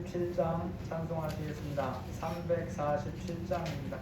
347장 찬송하시겠습니다. 347장입니다.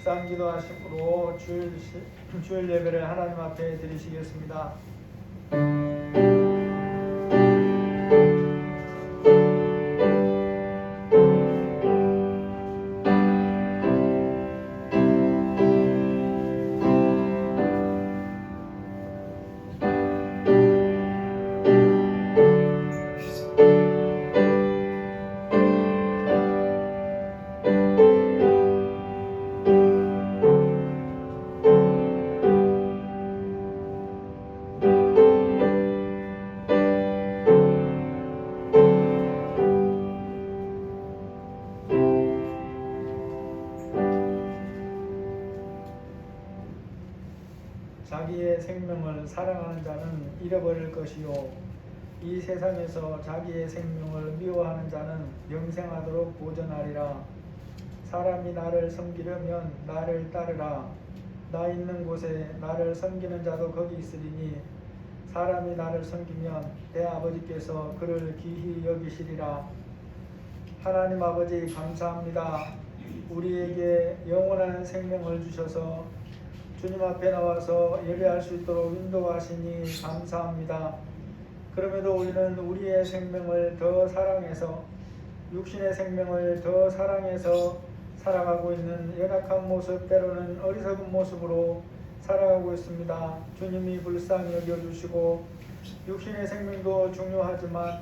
묵상기도하심으로 주일 예배를 하나님 앞에 드리시겠습니다. 자기의 생명을 사랑하는 자는 잃어버릴 것이요 이 세상에서 자기의 생명을 미워하는 자는 영생하도록 보존하리라. 사람이 나를 섬기려면 나를 따르라. 나 있는 곳에 나를 섬기는 자도 거기 있으리니 사람이 나를 섬기면 내 아버지께서 그를 귀히 여기시리라. 하나님 아버지 감사합니다. 우리에게 영원한 생명을 주셔서 주님 앞에 나와서 예배할 수 있도록 인도하시니 감사합니다. 그럼에도 우리는 우리의 생명을 더 사랑해서 육신의 생명을 더 사랑해서 살아가고 있는 연약한 모습, 때로는 어리석은 모습으로 살아가고 있습니다. 주님이 불쌍히 여겨주시고 육신의 생명도 중요하지만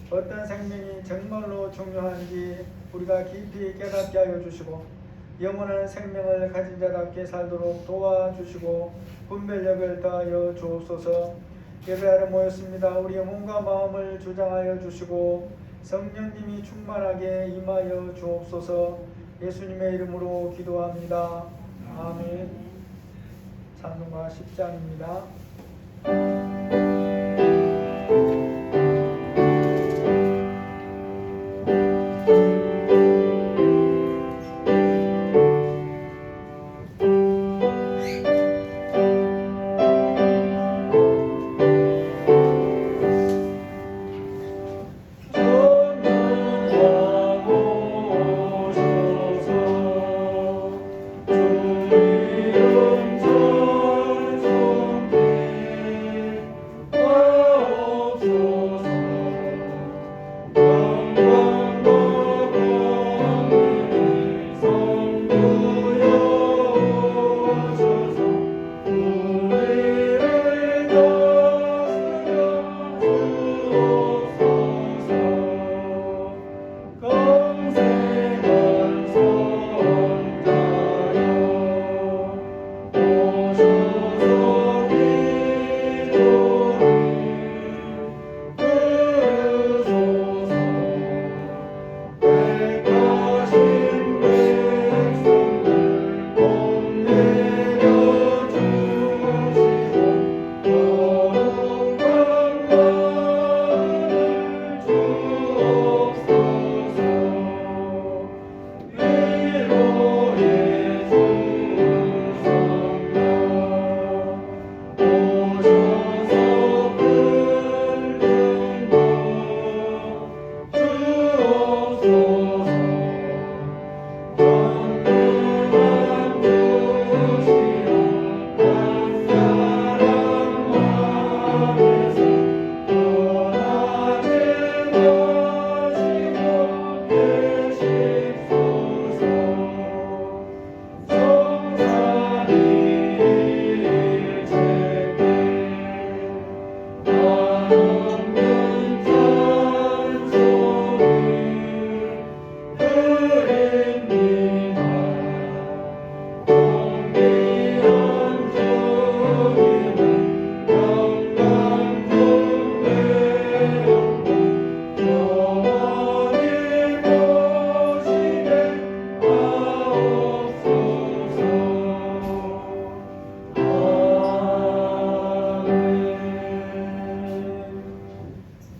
어떤 생명이 정말로 중요한지 우리가 깊이 깨닫게 하여 주시고 영원한 생명을 가진 자답게 살도록 도와주시고 분별력을 더하여 주옵소서. 예배하러 모였습니다. 우리의 몸과 마음을 주장하여 주시고 성령님이 충만하게 임하여 주옵소서. 예수님의 이름으로 기도합니다. 아멘. 찬송가 10장입니다.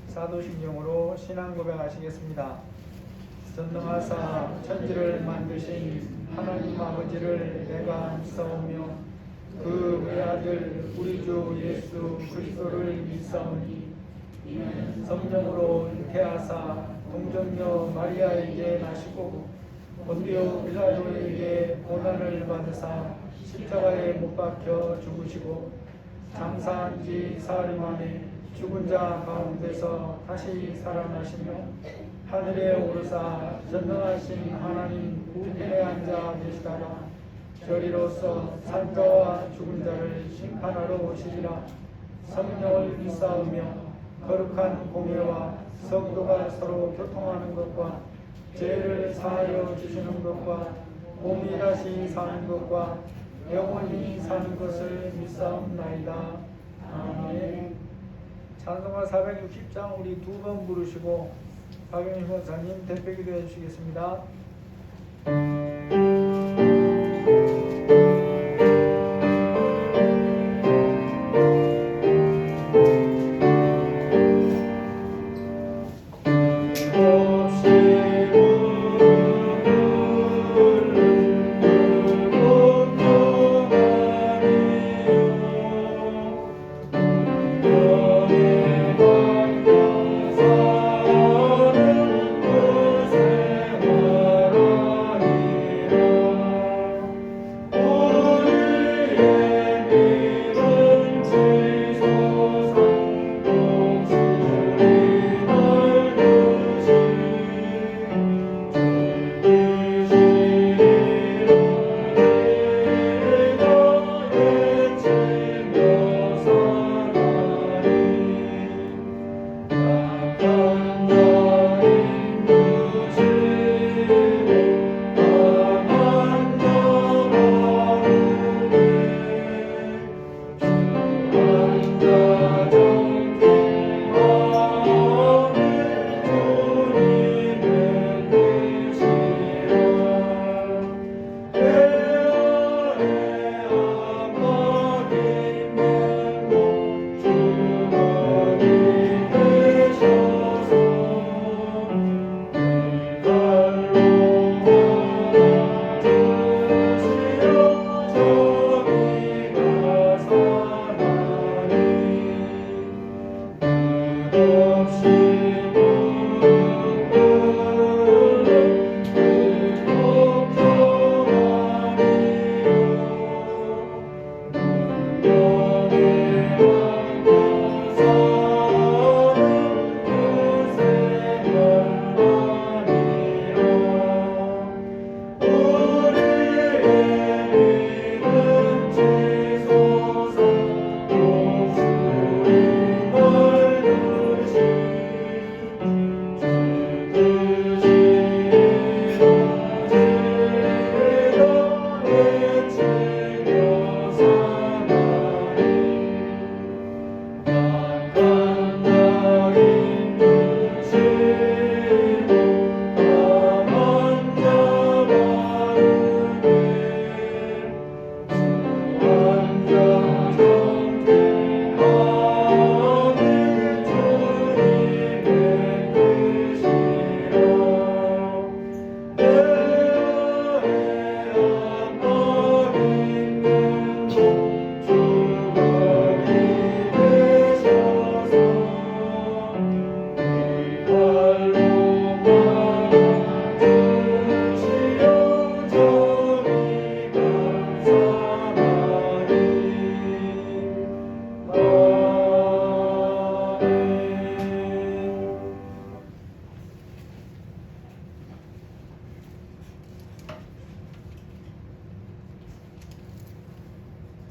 사도신경으로 신앙 고백하시겠습니다. 전능하사 천지를 만드신 하나님 아버지를 내가 믿사오며 그 외아들 우리 주 예수 그리스도를 믿사오니 성령으로 잉태하사 동정녀 마리아에게 나시고 본디오 빌라도에게 고난을 받으사 십자가에 못 박혀 죽으시고 장사한 지 사흘 만에 죽은 자 가운데서 다시 살아나시며 하늘에 오르사 전능하신 하나님 우편에 앉아 계시다가 저리로서 산자와 죽은 자를 심판하러 오시리라. 성령을 믿사오며 거룩한 공회와 성도가 서로 교통하는 것과 죄를 사하여 주시는 것과 몸이 다시 사는 것과 영원히 사는 것을 믿사옵나이다. 아멘. 찬송가 460장 우리 두 번 부르시고 박영희 권사님 대표기도 해주시겠습니다. 사는 곳에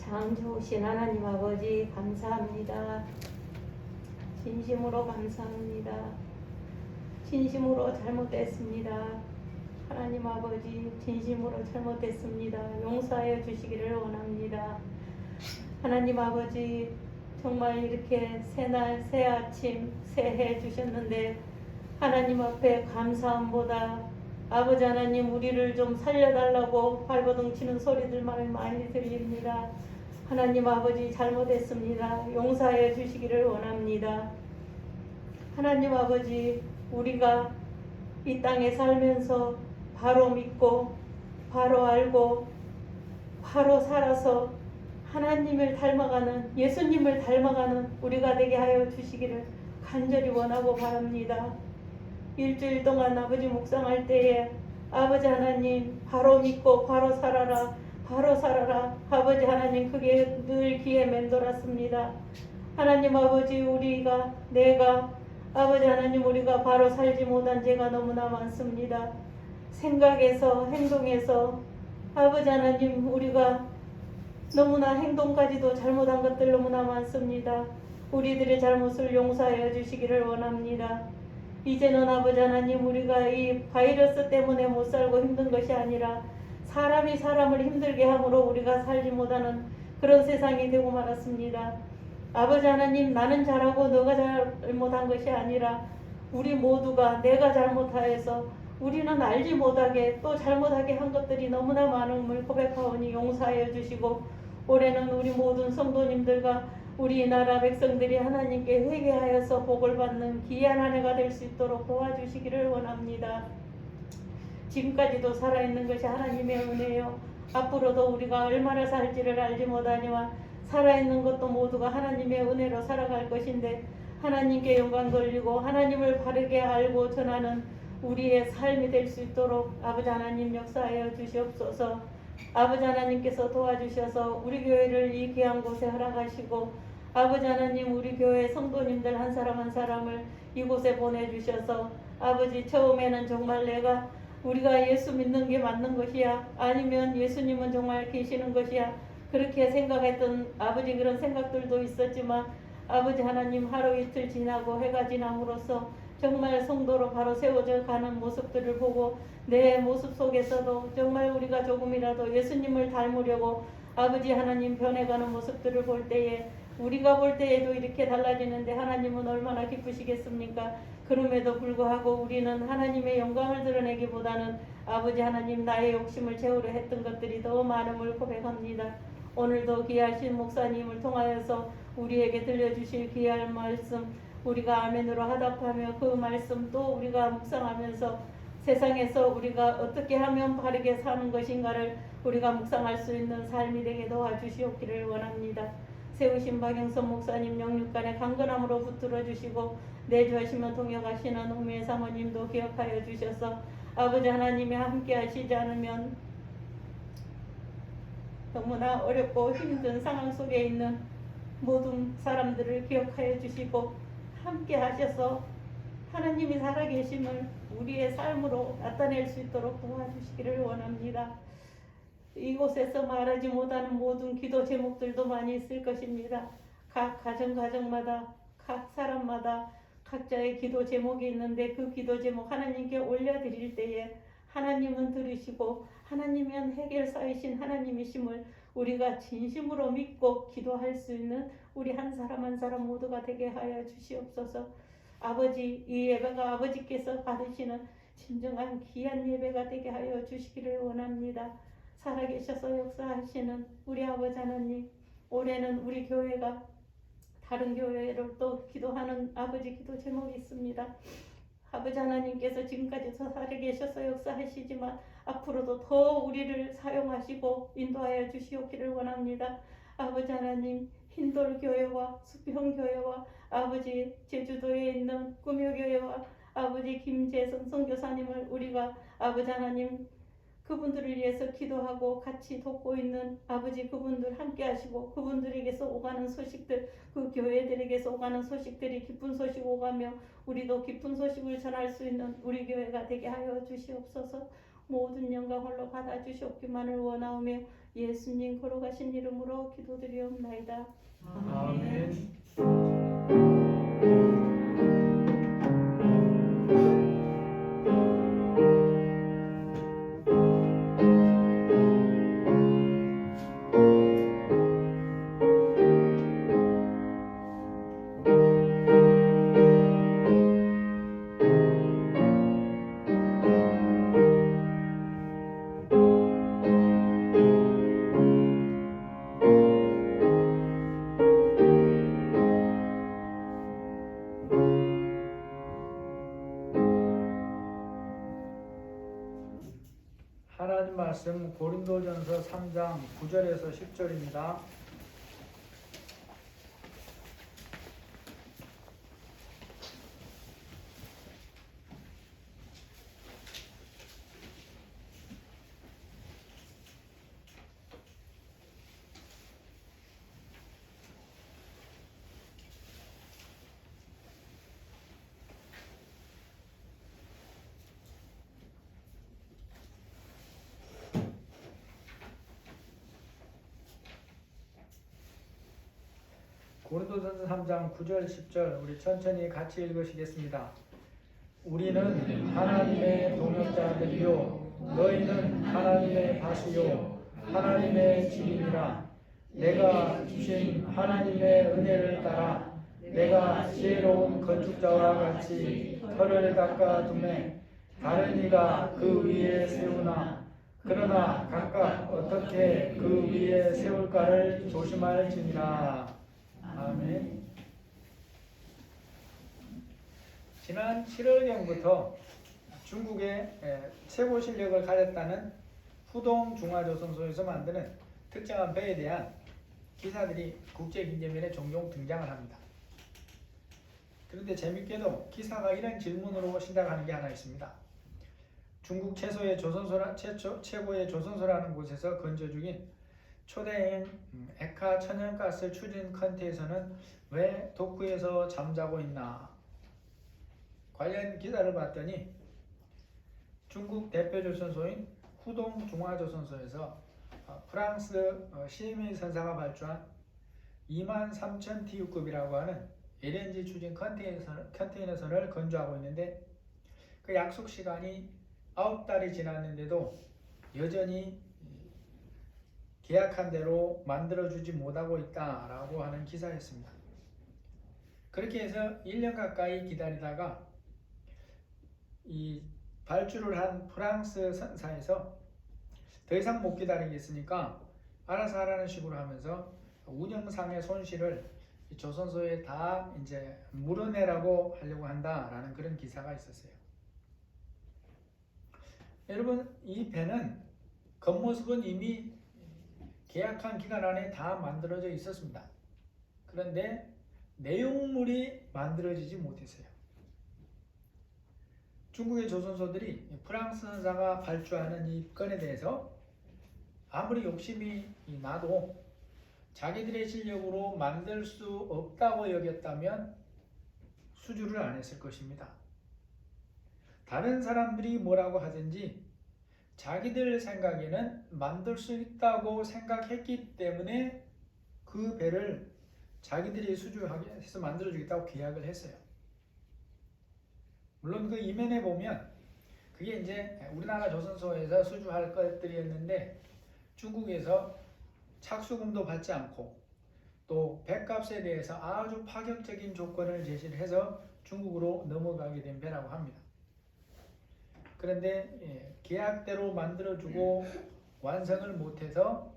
참 좋으신 하나님 아버지 감사합니다. 진심으로 감사합니다. 진심으로 잘못했습니다. 하나님 아버지 진심으로 잘못했습니다. 용서하여 주시기를 원합니다. 하나님 아버지 정말 이렇게 새날 새아침 새해 주셨는데 하나님 앞에 감사함보다 아버지 하나님 우리를 좀 살려달라고 발버둥 치는 소리들만 많이 들립니다. 하나님 아버지 잘못했습니다. 용서하여 주시기를 원합니다. 하나님 아버지 우리가 이 땅에 살면서 바로 믿고 바로 알고 바로 살아서 하나님을 닮아가는 예수님을 닮아가는 우리가 되게 하여 주시기를 간절히 원하고 바랍니다. 일주일 동안 아버지 묵상할 때에 아버지 하나님 바로 믿고 바로 살아라 바로 살아라 아버지 하나님 그게 늘 귀에 맴돌았습니다. 하나님 아버지 내가 아버지 하나님 우리가 바로 살지 못한 죄가 너무나 많습니다. 생각에서 행동에서 아버지 하나님 우리가 너무나 행동까지도 잘못한 것들 너무나 많습니다. 우리들의 잘못을 용서하여 주시기를 원합니다. 이제는 아버지 하나님 우리가 이 바이러스 때문에 못 살고 힘든 것이 아니라 사람이 사람을 힘들게 함으로 우리가 살지 못하는 그런 세상이 되고 말았습니다. 아버지 하나님 나는 잘하고 너가 잘못한 것이 아니라 우리 모두가 내가 잘못하여서 우리는 알지 못하게 또 잘못하게 한 것들이 너무나 많음을 고백하오니 용서하여 주시고 올해는 우리 모든 성도님들과 우리나라 백성들이 하나님께 회개하여서 복을 받는 귀한 한 해가 될 수 있도록 도와주시기를 원합니다. 지금까지도 살아있는 것이 하나님의 은혜요. 앞으로도 우리가 얼마나 살지를 알지 못하니와 살아있는 것도 모두가 하나님의 은혜로 살아갈 것인데 하나님께 영광 돌리고 하나님을 바르게 알고 전하는 우리의 삶이 될 수 있도록 아버지 하나님 역사하여 주시옵소서. 아버지 하나님께서 도와주셔서 우리 교회를 이 귀한 곳에 허락하시고 아버지 하나님 우리 교회 성도님들 한 사람 한 사람을 이곳에 보내주셔서 아버지 처음에는 정말 우리가 예수 믿는 게 맞는 것이야 아니면 예수님은 정말 계시는 것이야 그렇게 생각했던 아버지 그런 생각들도 있었지만 아버지 하나님 하루 이틀 지나고 해가 지남으로써 정말 성도로 바로 세워져 가는 모습들을 보고 내 모습 속에서도 정말 우리가 조금이라도 예수님을 닮으려고 아버지 하나님 변해가는 모습들을 볼 때에 우리가 볼 때에도 이렇게 달라지는데 하나님은 얼마나 기쁘시겠습니까? 그럼에도 불구하고 우리는 하나님의 영광을 드러내기보다는 아버지 하나님 나의 욕심을 채우려 했던 것들이 더 많음을 고백합니다. 오늘도 귀하신 목사님을 통하여서 우리에게 들려주실 귀한 말씀 우리가 아멘으로 화답하며 그 말씀 또 우리가 묵상하면서 세상에서 우리가 어떻게 하면 바르게 사는 것인가를 우리가 묵상할 수 있는 삶이 되게 도와주시옵기를 원합니다. 세우신 박영선 목사님 영육간의 강건함으로 붙들어 주시고 내주하시며 동역하시는 홍미애 사모님도 기억하여 주셔서 아버지 하나님이 함께 하시지 않으면 너무나 어렵고 힘든 상황 속에 있는 모든 사람들을 기억하여 주시고 함께 하셔서 하나님이 살아계심을 우리의 삶으로 나타낼 수 있도록 도와주시기를 원합니다. 이곳에서 말하지 못하는 모든 기도 제목들도 많이 있을 것입니다. 각 가정마다 각 사람마다 각자의 기도 제목이 있는데 그 기도 제목 하나님께 올려드릴 때에 하나님은 들으시고 하나님은 해결사이신 하나님이심을 우리가 진심으로 믿고 기도할 수 있는 우리 한 사람 한 사람 모두가 되게 하여 주시옵소서. 아버지 이 예배가 아버지께서 받으시는 진정한 귀한 예배가 되게 하여 주시기를 원합니다. 살아계셔서 역사하시는 우리 아버지 하나님 올해는 우리 교회가 다른 교회로 또 기도하는 아버지 기도 제목이 있습니다. 아버지 하나님께서 지금까지도 살아계셔서 역사하시지만 앞으로도 더 우리를 사용하시고 인도하여 주시옵기를 원합니다. 아버지 하나님 흰돌교회와 수평교회와 아버지 제주도에 있는 꾸며교회와 아버지 김재성 선교사님을 우리가 아버지 하나님 그분들을 위해서 기도하고 같이 돕고 있는 아버지 그분들 함께 하시고 그분들에게서 오가는 소식들 그 교회들에게서 오가는 소식들이 기쁜 소식 오가며 우리도 기쁜 소식을 전할 수 있는 우리 교회가 되게 하여 주시옵소서. 모든 영광 홀로 받아 주시옵기만을 원하오며 예수님 걸어가신 이름으로 기도드리옵나이다. 아멘. 하나님 말씀 고린도전서 3장 9절에서 10절입니다. 고린도전서 3장 9절 10절 우리 천천히 같이 읽으시겠습니다. 우리는 하나님의 동역자들이요 너희는 하나님의 밭이요 하나님의 집이니라. 내가 주신 하나님의 은혜를 따라 내가 지혜로운 건축자와 같이 터를 닦아 두매 다른 이가 그 위에 세우나 그러나 각각 어떻게 그 위에 세울까를 조심할지니라. 아멘. 지난 7월경부터 중국의 최고 실력을 가졌다는 후동 중화조선소에서 만드는 특정한 배에 대한 기사들이 국제경제면에 종종 등장을 합니다. 그런데 재밌게도 기사가 이런 질문으로 시작하는 게 하나 있습니다. 중국 최고의 조선소라는 곳에서 건조 중인 초대인 액화 천연가스 추진 컨테이너는 왜 도크에서 잠자고 있나? 관련 기사를 봤더니 중국 대표 조선소인 후동 중화조선소에서 프랑스 시민 선사가 발주한 23,000 TU급이라고 하는 LNG 추진 컨테이너선을 건조하고 있는데 그 약속 시간이 9달이 지났는데도 여전히 계약한 대로 만들어주지 못하고 있다라고 하는 기사였습니다. 그렇게 해서 1년 가까이 기다리다가 이 발주를 한 프랑스 선사에서 더 이상 못 기다리겠으니까 알아서 하라는 식으로 하면서 운영상의 손실을 조선소에 다 이제 물어내라고 하려고 한다라는 그런 기사가 있었어요. 여러분, 이 배는 겉모습은 이미 계약한 기간 안에 다 만들어져 있었습니다. 그런데 내용물이 만들어지지 못했어요. 중국의 조선소들이 프랑스 선사가 발주하는 이 건에 대해서 아무리 욕심이 나도 자기들의 실력으로 만들 수 없다고 여겼다면 수주를 안 했을 것입니다. 다른 사람들이 뭐라고 하든지 자기들 생각에는 만들 수 있다고 생각했기 때문에 그 배를 자기들이 수주하게 해서 만들어주겠다고 계약을 했어요. 물론 그 이면에 보면 그게 이제 우리나라 조선소에서 수주할 것들이었는데 중국에서 착수금도 받지 않고 또 배값에 대해서 아주 파격적인 조건을 제시를 해서 중국으로 넘어가게 된 배라고 합니다. 그런데 계약대로 만들어주고 완성을 못해서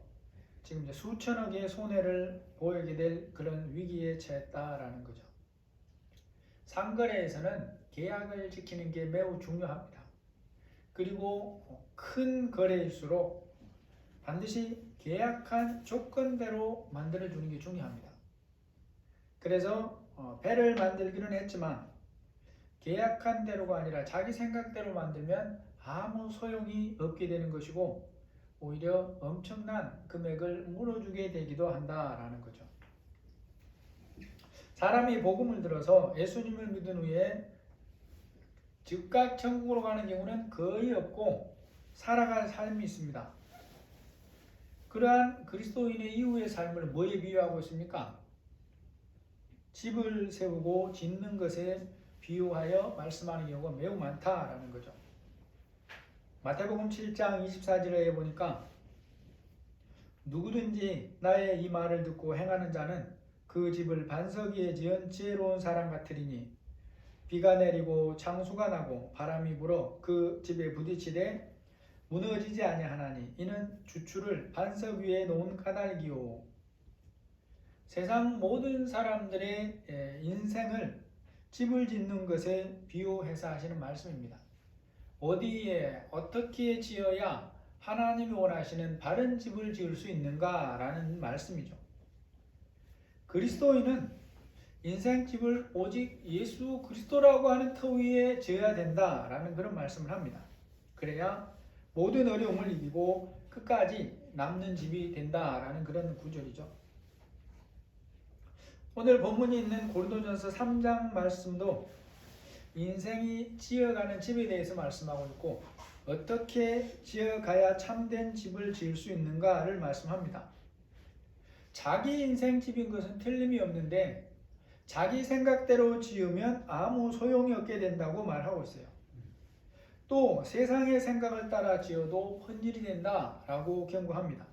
지금 이제 수천억의 손해를 보이게 될 그런 위기에 처했다라는 거죠. 상거래에서는 계약을 지키는 게 매우 중요합니다. 그리고 큰 거래일수록 반드시 계약한 조건대로 만들어주는 게 중요합니다. 그래서 배를 만들기는 했지만 계약한 대로가 아니라 자기 생각대로 만들면 아무 소용이 없게 되는 것이고 오히려 엄청난 금액을 물어주게 되기도 한다라는 거죠. 사람이 복음을 들어서 예수님을 믿은 후에 즉각 천국으로 가는 경우는 거의 없고 살아갈 삶이 있습니다. 그러한 그리스도인의 이후의 삶을 뭐에 비유하고 있습니까? 집을 세우고 짓는 것에 비유하여 말씀하는 경우가 매우 많다라는 거죠. 마태복음 7장 24절에 보니까 누구든지 나의 이 말을 듣고 행하는 자는 그 집을 반석 위에 지은 지혜로운 사람 같으리니 비가 내리고 창수가 나고 바람이 불어 그 집에 부딪히되 무너지지 아니하나니 이는 주추를 반석 위에 놓은 까닭이요. 세상 모든 사람들의 인생을 집을 짓는 것에 비유해서 하시는 말씀입니다. 어디에 어떻게 지어야 하나님이 원하시는 바른 집을 지을 수 있는가라는 말씀이죠. 그리스도인은 인생집을 오직 예수 그리스도라고 하는 터 위에 지어야 된다라는 그런 말씀을 합니다. 그래야 모든 어려움을 이기고 끝까지 남는 집이 된다라는 그런 구절이죠. 오늘 본문이 있는 고린도전서 3장 말씀도 인생이 지어가는 집에 대해서 말씀하고 있고 어떻게 지어가야 참된 집을 지을 수 있는가를 말씀합니다. 자기 인생 집인 것은 틀림이 없는데 자기 생각대로 지으면 아무 소용이 없게 된다고 말하고 있어요. 또 세상의 생각을 따라 지어도 헛일이 된다라고 경고합니다.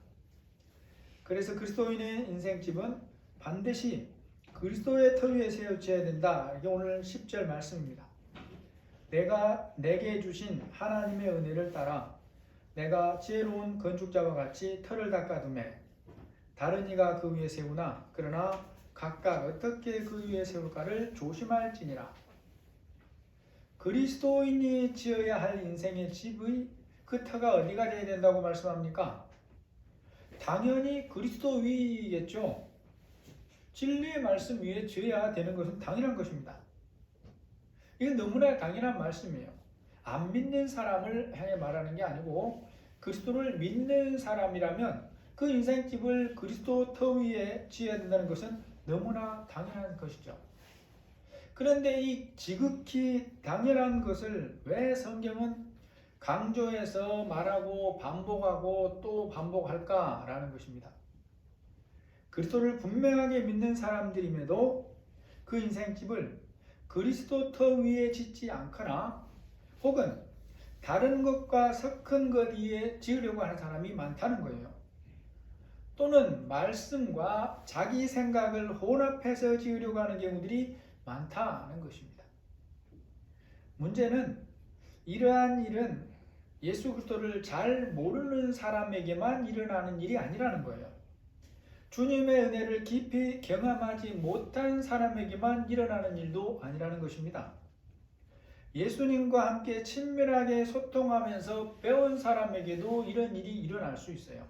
그래서 그리스도인의 인생집은 반드시 그리스도의 터 위에 세워져야 된다. 이게 오늘 10절 말씀입니다. 내가 내게 주신 하나님의 은혜를 따라 내가 지혜로운 건축자와 같이 터를 닦아두매 다른 이가 그 위에 세우나 그러나 각각 어떻게 그 위에 세울까를 조심할지니라. 그리스도인이 지어야 할 인생의 집의 그 터가 어디가 되어야 된다고 말씀합니까? 당연히 그리스도 위이겠죠. 진리의 말씀 위에 지어야 되는 것은 당연한 것입니다. 이건 너무나 당연한 말씀이에요. 안 믿는 사람을 향해 말하는 게 아니고 그리스도를 믿는 사람이라면 그 인생집을 그리스도 터 위에 지어야 된다는 것은 너무나 당연한 것이죠. 그런데 이 지극히 당연한 것을 왜 성경은 강조해서 말하고 반복하고 또 반복할까라는 것입니다. 그리스도를 분명하게 믿는 사람들임에도 그 인생집을 그리스도 터 위에 짓지 않거나 혹은 다른 것과 섞은 것 위에 지으려고 하는 사람이 많다는 거예요. 또는 말씀과 자기 생각을 혼합해서 지으려고 하는 경우들이 많다는 것입니다. 문제는 이러한 일은 예수 그리스도를 잘 모르는 사람에게만 일어나는 일이 아니라는 거예요. 주님의 은혜를 깊이 경험하지 못한 사람에게만 일어나는 일도 아니라는 것입니다. 예수님과 함께 친밀하게 소통하면서 배운 사람에게도 이런 일이 일어날 수 있어요.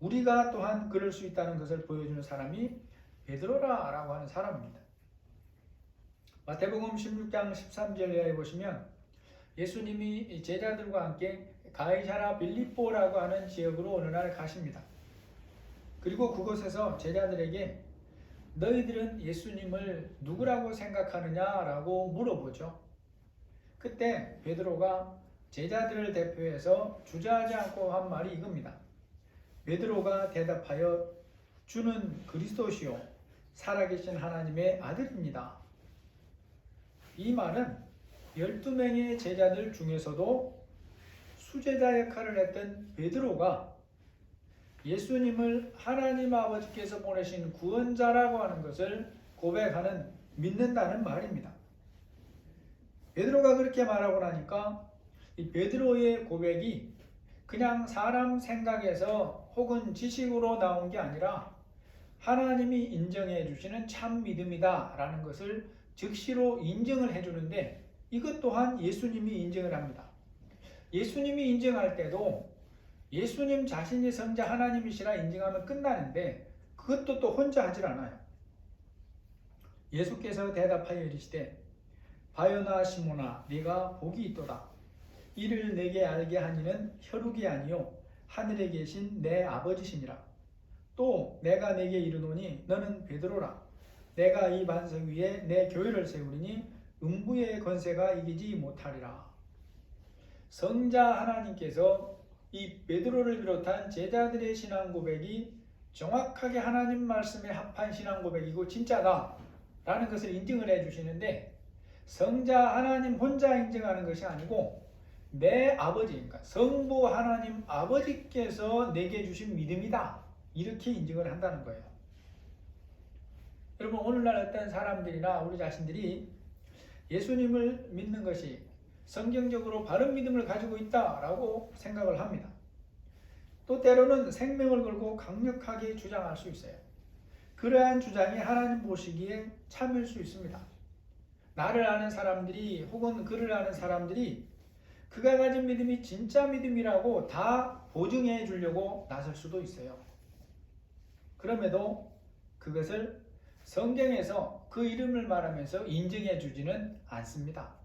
우리가 또한 그럴 수 있다는 것을 보여주는 사람이 베드로라고 하는 사람입니다. 마태복음 16장 13절에 보시면 예수님이 제자들과 함께 가이사랴 빌립보라고 하는 지역으로 어느 날 가십니다. 그리고 그곳에서 제자들에게 너희들은 예수님을 누구라고 생각하느냐라고 물어보죠. 그때 베드로가 제자들을 대표해서 주저하지 않고 한 말이 이겁니다. 베드로가 대답하여 주는 그리스도시요 살아계신 하나님의 아들입니다. 이 말은 12명의 제자들 중에서도 수제자 역할을 했던 베드로가 예수님을 하나님 아버지께서 보내신 구원자라고 하는 것을 고백하는, 믿는다는 말입니다. 베드로가 그렇게 말하고 나니까 이 베드로의 고백이 그냥 사람 생각에서 혹은 지식으로 나온 게 아니라 하나님이 인정해 주시는 참 믿음이다 라는 것을 즉시로 인정을 해주는데 이것 또한 예수님이 인정을 합니다. 예수님이 인정할 때도 예수님 자신이 성자 하나님이시라 인정하면 끝나는데 그것도 또 혼자 하질 않아요. 예수께서 대답하여 이르시되 바요나 시몬아 네가 복이 있도다. 이를 내게 알게 하니는 혈육이 아니요 하늘에 계신 내 아버지시니라. 또 내가 내게 이르노니 너는 베드로라. 내가 이 반석 위에 내 교회를 세우리니 음부의 권세가 이기지 못하리라. 성자 하나님께서 이 베드로를 비롯한 제자들의 신앙 고백이 정확하게 하나님 말씀에 합한 신앙 고백이고 진짜다라는 것을 인증을 해주시는데, 성자 하나님 혼자 인증하는 것이 아니고 내 아버지, 그러니까 성부 하나님 아버지께서 내게 주신 믿음이다, 이렇게 인증을 한다는 거예요. 여러분, 오늘날 어떤 사람들이나 우리 자신들이 예수님을 믿는 것이 성경적으로 바른 믿음을 가지고 있다라고 생각을 합니다. 또 때로는 생명을 걸고 강력하게 주장할 수 있어요. 그러한 주장이 하나님 보시기에 참일 수 있습니다. 나를 아는 사람들이 혹은 그를 아는 사람들이 그가 가진 믿음이 진짜 믿음이라고 다 보증해 주려고 나설 수도 있어요. 그럼에도 그것을 성경에서 그 이름을 말하면서 인증해 주지는 않습니다.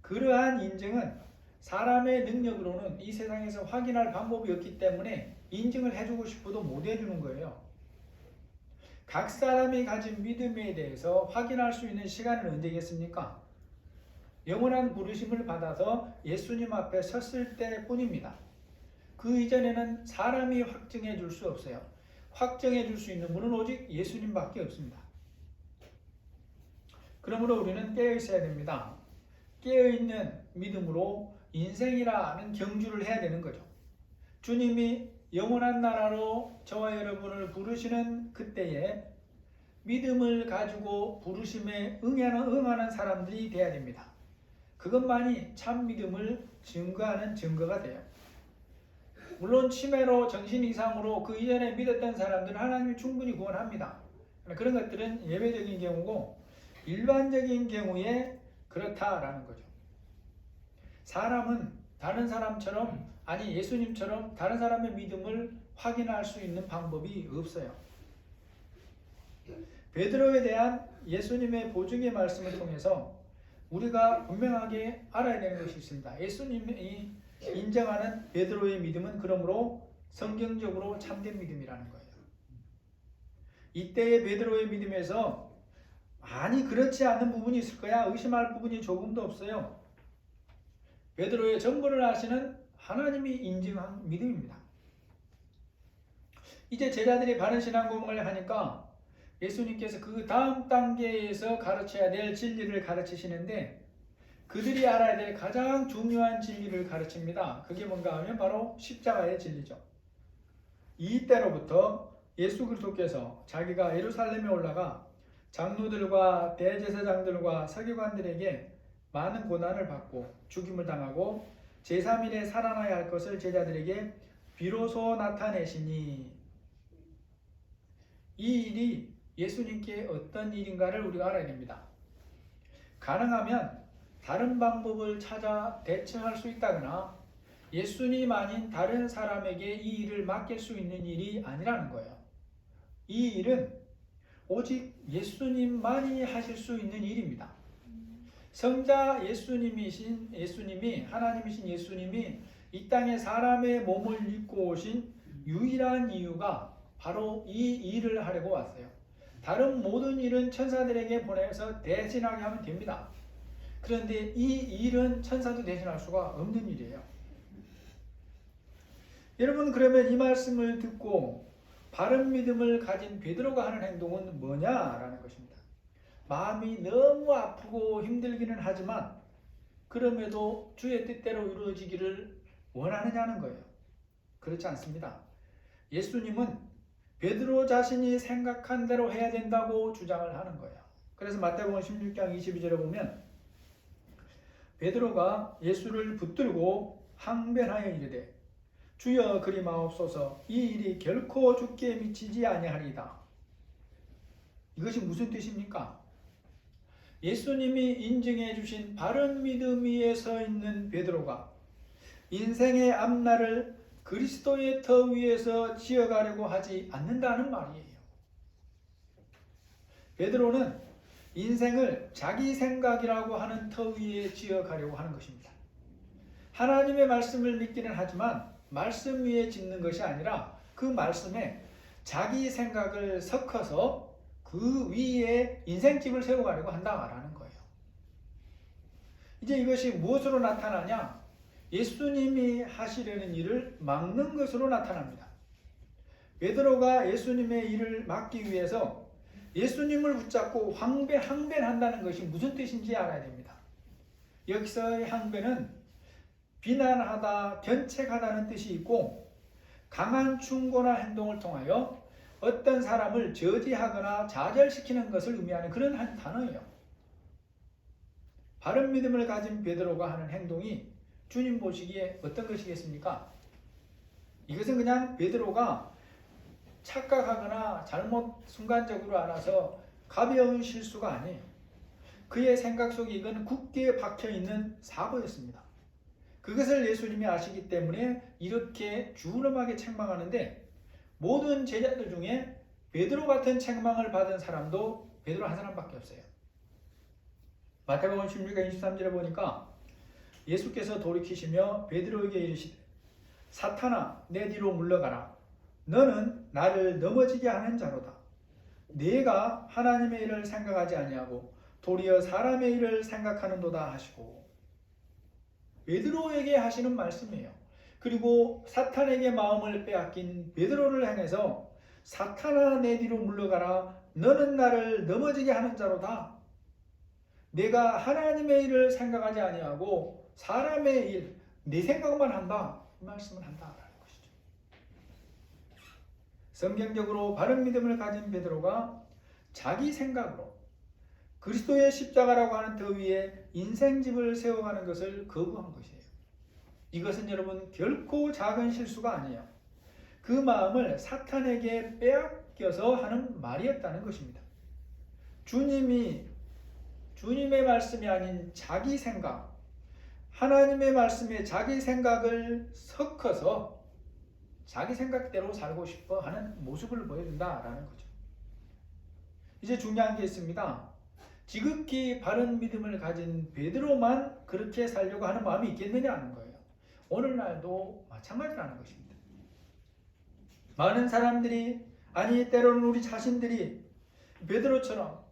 그러한 인증은 사람의 능력으로는 이 세상에서 확인할 방법이 없기 때문에 인증을 해주고 싶어도 못 해주는 거예요. 각 사람이 가진 믿음에 대해서 확인할 수 있는 시간은 언제겠습니까? 영원한 부르심을 받아서 예수님 앞에 섰을 때뿐입니다. 그 이전에는 사람이 확증해 줄 수 없어요. 확정해 줄 수 있는 분은 오직 예수님밖에 없습니다. 그러므로 우리는 깨어 있어야 됩니다. 깨어 있는 믿음으로 인생이라는 경주를 해야 되는 거죠. 주님이 영원한 나라로 저와 여러분을 부르시는 그때에 믿음을 가지고 부르심에 응하는 사람들이 되어야 됩니다. 그것만이 참 믿음을 증거하는 증거가 돼요. 물론 치매로 정신 이상으로 그 이전에 믿었던 사람들은 하나님이 충분히 구원합니다. 그런 것들은 예외적인 경우고, 일반적인 경우에 그렇다라는 거죠. 사람은 다른 사람처럼, 아니 예수님처럼 다른 사람의 믿음을 확인할 수 있는 방법이 없어요. 베드로에 대한 예수님의 보증의 말씀을 통해서 우리가 분명하게 알아야 되는 것이 있습니다. 예수님이 인정하는 베드로의 믿음은 그러므로 성경적으로 참된 믿음이라는 거예요. 이때의 베드로의 믿음에서 아니 그렇지 않은 부분이 있을 거야, 의심할 부분이 조금도 없어요. 베드로의 전부를 아시는 하나님이 인증한 믿음입니다. 이제 제자들이 바른 신앙 고백을 하니까 예수님께서 그 다음 단계에서 가르쳐야 될 진리를 가르치시는데, 그들이 알아야 될 가장 중요한 진리를 가르칩니다. 그게 뭔가 하면 바로 십자가의 진리죠. 이때로부터 예수 그리스도께서 자기가 예루살렘에 올라가 장로들과 대제사장들과 서기관들에게 많은 고난을 받고 죽임을 당하고 제3일에 살아나야 할 것을 제자들에게 비로소 나타내시니, 이 일이 예수님께 어떤 일인가를 우리가 알아야 됩니다. 가능하면 다른 방법을 찾아 대처할 수 있다거나 예수님 아닌 다른 사람에게 이 일을 맡길 수 있는 일이 아니라는 거예요. 이 일은 오직 예수님만이 하실 수 있는 일입니다. 성자 예수님이 하나님이신 예수님이 이 땅에 사람의 몸을 입고 오신 유일한 이유가 바로 이 일을 하려고 왔어요. 다른 모든 일은 천사들에게 보내서 대신하게 하면 됩니다. 그런데 이 일은 천사도 대신할 수가 없는 일이에요. 여러분, 그러면 이 말씀을 듣고 바른 믿음을 가진 베드로가 하는 행동은 뭐냐라는 것입니다. 마음이 너무 아프고 힘들기는 하지만 그럼에도 주의 뜻대로 이루어지기를 원하느냐는 거예요. 그렇지 않습니다. 예수님은 베드로 자신이 생각한 대로 해야 된다고 주장을 하는 거예요. 그래서 마태복음 16장 22절에 보면 베드로가 예수를 붙들고 항변하여 이르되 주여 그리 마옵소서, 이 일이 결코 주께 미치지 아니하리이다. 이것이 무슨 뜻입니까? 예수님이 인증해 주신 바른 믿음 위에 서 있는 베드로가 인생의 앞날을 그리스도의 터 위에서 지어가려고 하지 않는다는 말이에요. 베드로는 인생을 자기 생각이라고 하는 터 위에 지어가려고 하는 것입니다. 하나님의 말씀을 믿기는 하지만 말씀 위에 짓는 것이 아니라 그 말씀에 자기 생각을 섞어서 그 위에 인생집을 세워가려고 한다라는 거예요. 이제 이것이 무엇으로 나타나냐? 예수님이 하시려는 일을 막는 것으로 나타납니다. 베드로가 예수님의 일을 막기 위해서 예수님을 붙잡고 항변한다는 것이 무슨 뜻인지 알아야 됩니다. 여기서의 항변은 비난하다, 견책하다는 뜻이 있고 강한 충고나 행동을 통하여 어떤 사람을 저지하거나 좌절시키는 것을 의미하는 그런 한 단어예요. 바른 믿음을 가진 베드로가 하는 행동이 주님 보시기에 어떤 것이겠습니까? 이것은 그냥 베드로가 착각하거나 잘못 순간적으로 알아서 가벼운 실수가 아니에요. 그의 생각 속에 이건 굳게 박혀있는 사고였습니다. 그것을 예수님이 아시기 때문에 이렇게 준엄하게 책망하는데 모든 제자들 중에 베드로 같은 책망을 받은 사람도 베드로 한 사람밖에 없어요. 마태복음 16장 23절에 보니까 예수께서 돌이키시며 베드로에게 이르시되 사탄아 내 뒤로 물러가라. 너는 나를 넘어지게 하는 자로다. 네가 하나님의 일을 생각하지 아니하고 도리어 사람의 일을 생각하는도다 하시고, 베드로에게 하시는 말씀이에요. 그리고 사탄에게 마음을 빼앗긴 베드로를 향해서 사탄아 내 뒤로 물러가라. 너는 나를 넘어지게 하는 자로다. 내가 하나님의 일을 생각하지 아니하고 사람의 일, 내 생각만 한다. 이 말씀을 한다라는 것이죠. 성경적으로 바른 믿음을 가진 베드로가 자기 생각으로 그리스도의 십자가라고 하는 더 위에 인생집을 세워가는 것을 거부한 것이에요. 이것은 여러분 결코 작은 실수가 아니에요. 그 마음을 사탄에게 빼앗겨서 하는 말이었다는 것입니다. 주님의 말씀이 아닌 자기 생각, 하나님의 말씀에 자기 생각을 섞어서 자기 생각대로 살고 싶어 하는 모습을 보여준다라는 거죠. 이제 중요한 게 있습니다. 지극히 바른 믿음을 가진 베드로만 그렇게 살려고 하는 마음이 있겠느냐는 거예요. 오늘날도 마찬가지라는 것입니다. 많은 사람들이, 아니 때로는 우리 자신들이 베드로처럼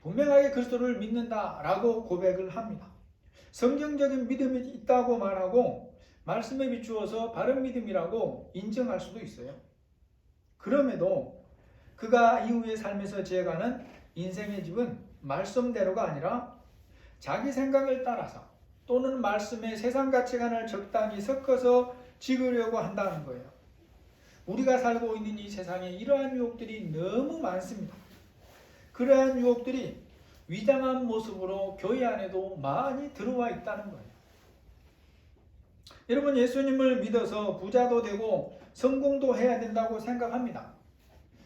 분명하게 그리스도를 믿는다라고 고백을 합니다. 성경적인 믿음이 있다고 말하고 말씀에 비추어서 바른 믿음이라고 인정할 수도 있어요. 그럼에도 그가 이후의 삶에서 지어가는 인생의 집은 말씀대로가 아니라 자기 생각을 따라서 또는 말씀의 세상 가치관을 적당히 섞어서 지으려고 한다는 거예요. 우리가 살고 있는 이 세상에 이러한 유혹들이 너무 많습니다. 그러한 유혹들이 위장한 모습으로 교회 안에도 많이 들어와 있다는 거예요. 여러분, 예수님을 믿어서 부자도 되고 성공도 해야 된다고 생각합니다.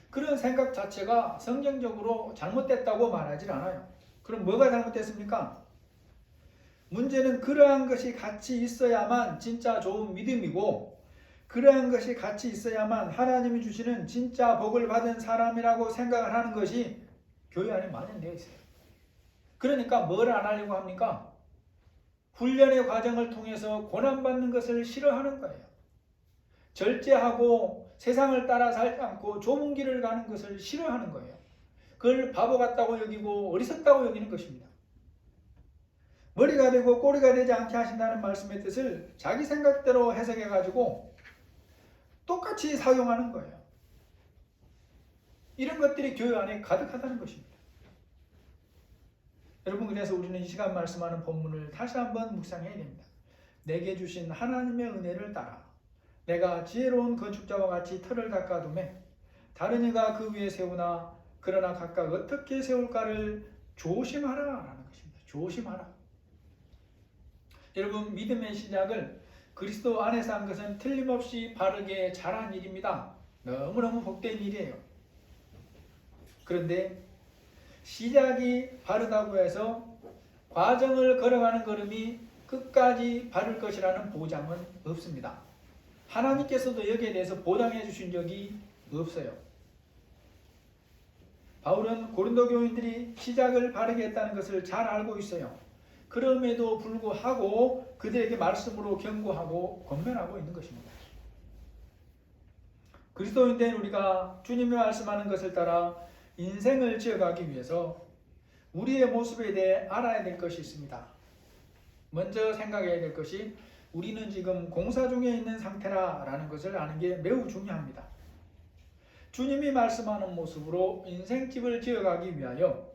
그런 생각 자체가 성경적으로 잘못됐다고 말하지 않아요. 그럼 뭐가 잘못됐습니까? 문제는 그러한 것이 같이 있어야만 진짜 좋은 믿음이고, 그러한 것이 같이 있어야만 하나님이 주시는 진짜 복을 받은 사람이라고 생각을 하는 것이 교회 안에 만연되어 있어요. 그러니까 뭘 안 하려고 합니까? 훈련의 과정을 통해서 고난받는 것을 싫어하는 거예요. 절제하고 세상을 따라 살지 않고 좁은 길을 가는 것을 싫어하는 거예요. 그걸 바보 같다고 여기고 어리석다고 여기는 것입니다. 머리가 되고 꼬리가 되지 않게 하신다는 말씀의 뜻을 자기 생각대로 해석해가지고 똑같이 사용하는 거예요. 이런 것들이 교회 안에 가득하다는 것입니다. 여러분, 그래서 우리는 이 시간 말씀하는 본문을 다시 한번 묵상해야 됩니다. 내게 주신 하나님의 은혜를 따라 내가 지혜로운 건축자와 같이 틀을 닦아두매 다른 이가 그 위에 세우나 그러나 각각 어떻게 세울까를 조심하라 라는 것입니다. 조심하라. 여러분, 믿음의 시작을 그리스도 안에서 한 것은 틀림없이 바르게 잘한 일입니다. 너무너무 복된 일이에요. 그런데 시작이 바르다고 해서 과정을 걸어가는 걸음이 끝까지 바를 것이라는 보장은 없습니다. 하나님께서도 여기에 대해서 보장해 주신 적이 없어요. 바울은 고린도 교인들이 시작을 바르게 했다는 것을 잘 알고 있어요. 그럼에도 불구하고 그들에게 말씀으로 경고하고 권면하고 있는 것입니다. 그리스도인된 우리가 주님이 말씀하는 것을 따라 인생을 지어가기 위해서 우리의 모습에 대해 알아야 될 것이 있습니다. 먼저 생각해야 될 것이 우리는 지금 공사 중에 있는 상태라는 것을 아는 게 매우 중요합니다. 주님이 말씀하는 모습으로 인생집을 지어가기 위하여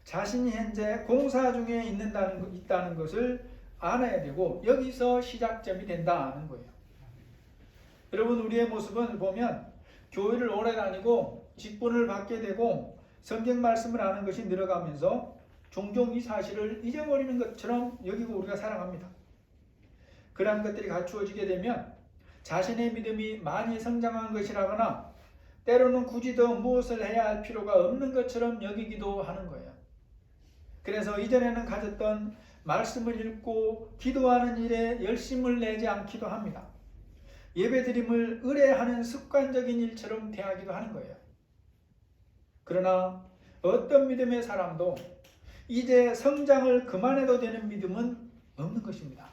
자신이 현재 공사 중에 있다는 것을 알아야 되고 여기서 시작점이 된다는 거예요. 여러분, 우리의 모습은 보면 교회를 오래 다니고 직분을 받게 되고 성경 말씀을 아는 것이 늘어가면서 종종 이 사실을 잊어버리는 것처럼 여기고 우리가 살아갑니다. 그러한 것들이 갖추어지게 되면 자신의 믿음이 많이 성장한 것이라거나 때로는 굳이 더 무엇을 해야 할 필요가 없는 것처럼 여기기도 하는 거예요. 그래서 이전에는 가졌던 말씀을 읽고 기도하는 일에 열심을 내지 않기도 합니다. 예배드림을 의뢰하는 습관적인 일처럼 대하기도 하는 거예요. 그러나 어떤 믿음의 사람도 이제 성장을 그만해도 되는 믿음은 없는 것입니다.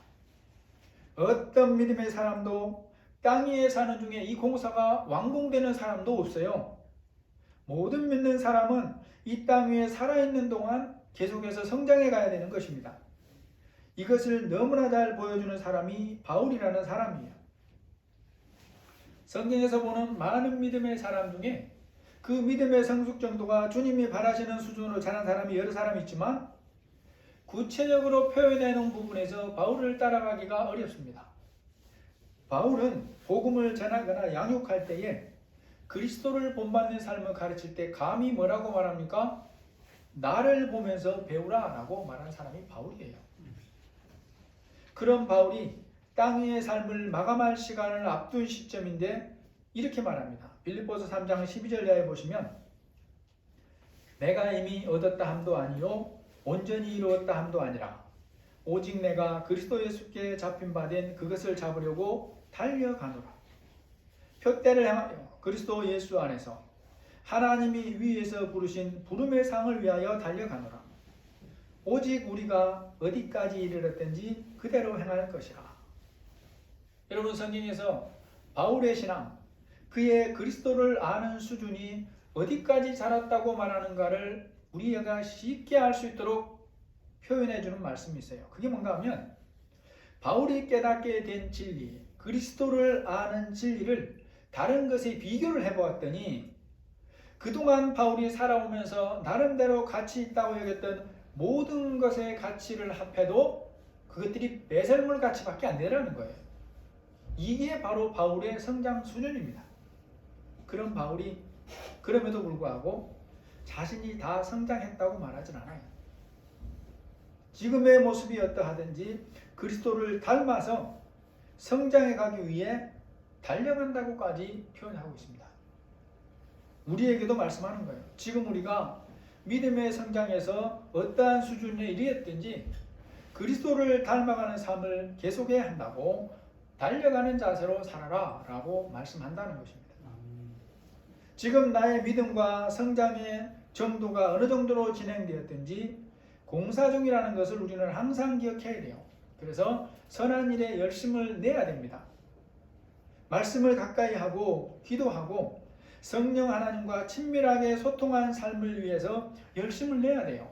어떤 믿음의 사람도 땅 위에 사는 중에 이 공사가 완공되는 사람도 없어요. 모든 믿는 사람은 이 땅 위에 살아있는 동안 계속해서 성장해 가야 되는 것입니다. 이것을 너무나 잘 보여주는 사람이 바울이라는 사람이에요. 성경에서 보는 많은 믿음의 사람 중에 그 믿음의 성숙 정도가 주님이 바라시는 수준으로 자란 사람이 여러 사람이 있지만 구체적으로 표현해 놓은 부분에서 바울을 따라가기가 어렵습니다. 바울은 복음을 전하거나 양육할 때에 그리스도를 본받는 삶을 가르칠 때 감히 뭐라고 말합니까? 나를 보면서 배우라 라고 말하는 사람이 바울이에요. 그런 바울이 땅 위의 삶을 마감할 시간을 앞둔 시점인데 이렇게 말합니다. 빌립보서 3장 12절 이하에 보시면 내가 이미 얻었다 함도 아니요 온전히 이루었다 함도 아니라 오직 내가 그리스도 예수께 잡힌 바 된 그것을 잡으려고 달려가노라. 표대를 향하여 그리스도 예수 안에서 하나님이 위에서 부르신 부름의 상을 위하여 달려가노라. 오직 우리가 어디까지 이르렀든지 그대로 행할 것이라. 여러분, 성경에서 바울의 신앙, 그의 그리스도를 아는 수준이 어디까지 자랐다고 말하는가를 우리가 쉽게 알 수 있도록 표현해 주는 말씀이 있어요. 그게 뭔가 하면 바울이 깨닫게 된 진리, 그리스도를 아는 진리를 다른 것에 비교를 해보았더니 그동안 바울이 살아오면서 나름대로 가치 있다고 여겼던 모든 것의 가치를 합해도 그것들이 배설물 가치밖에 안 되라는 거예요. 이게 바로 바울의 성장 수준입니다. 그런 바울이 그럼에도 불구하고 자신이 다 성장했다고 말하진 않아요. 지금의 모습이 어떠하든지 그리스도를 닮아서 성장해 가기 위해 달려간다고까지 표현하고 있습니다. 우리에게도 말씀하는 거예요. 지금 우리가 믿음의 성장에서 어떠한 수준에 이르렀든지 그리스도를 닮아가는 삶을 계속해야 한다고 달려가는 자세로 살아라 라고 말씀한다는 것입니다. 지금 나의 믿음과 성장의 정도가 어느 정도로 진행되었든지 공사 중이라는 것을 우리는 항상 기억해야 돼요. 그래서 선한 일에 열심을 내야 됩니다. 말씀을 가까이 하고 기도하고 성령 하나님과 친밀하게 소통한 삶을 위해서 열심을 내야 돼요.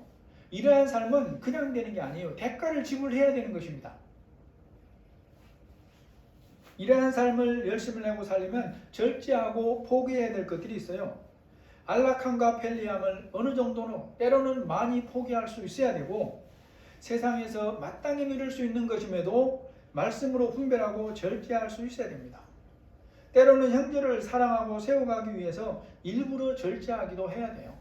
이러한 삶은 그냥 되는 게 아니에요. 대가를 지불해야 되는 것입니다. 이러한 삶을 열심을 내고 살려면 절제하고 포기해야 될 것들이 있어요. 안락함과 편리함을 어느 정도는 때로는 많이 포기할 수 있어야 되고 세상에서 마땅히 누릴 수 있는 것임에도 말씀으로 분별하고 절제할 수 있어야 됩니다. 때로는 형제를 사랑하고 세워가기 위해서 일부러 절제하기도 해야 돼요.